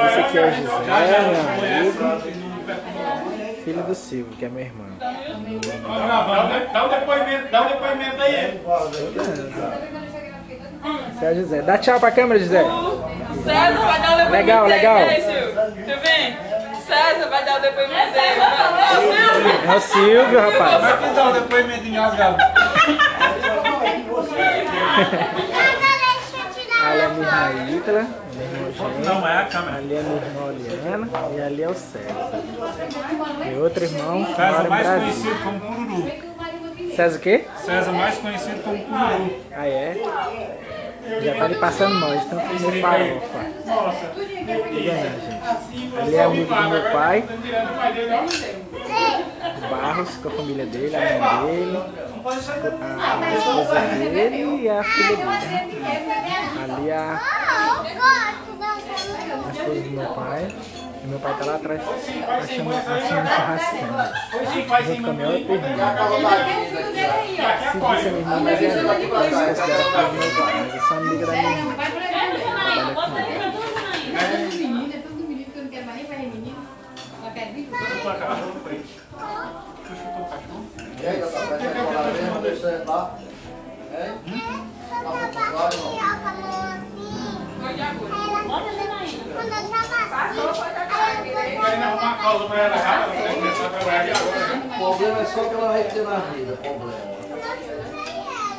Esse aqui é o José, meu amigo. Filho do Silvio, que é meu irmão. Dá um depoimento aí. Esse é o José. Dá tchau pra câmera, José. César vai dar o depoimento Legal, dele. legal. Deixa eu ver. César vai dar o depoimento dele. É o Silvio, rapaz. Vai que dá um depoimento engasgado. Ali é a minha irmã Ítala, minha irmã Não, Eugênia. é a câmera. Ali é minha irmã Oliana e ali é o César. E outro irmão que César mora em mais Brasília. conhecido como Cururu. César o quê? César mais conhecido como Cururu. Ah, é? Já tá ali passando mal, de tanto comer farofa. Liga não, gente. Ali é amigo do meu pai, o Barros, com a família dele, a mãe dele, a esposa dele e a filha dele. Ali a esposa do meu pai. E meu pai tá lá atrás achando um churrasquinho. Junto com a minha outra irmã. Se disse a minha irmã, mas é amiga. Ela se considera filha do meu pai, mas é só amiga da minha irmã. Trabalha com ela. O problema é só que ela vai ter na vida, problema.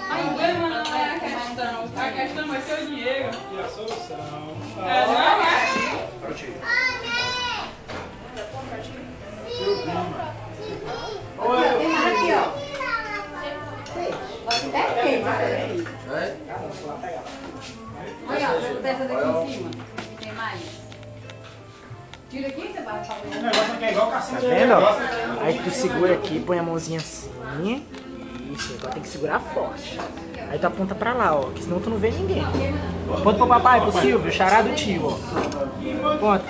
O problema não é a questão vai ser o dinheiro. E a solução. Não é? Aqui, ó. Olha, dessa daqui em cima. Tem mais? Tira aqui, você vai fazer. O negócio aqui é igual caçamba. Tá vendo? Ó? Aí tu segura aqui, põe a mãozinha assim. Isso, agora tem que segurar forte. Aí tu aponta pra lá, ó, que senão tu não vê ninguém. Aponta pro papai, pro Silvio, xará do tio, ó. Aponta.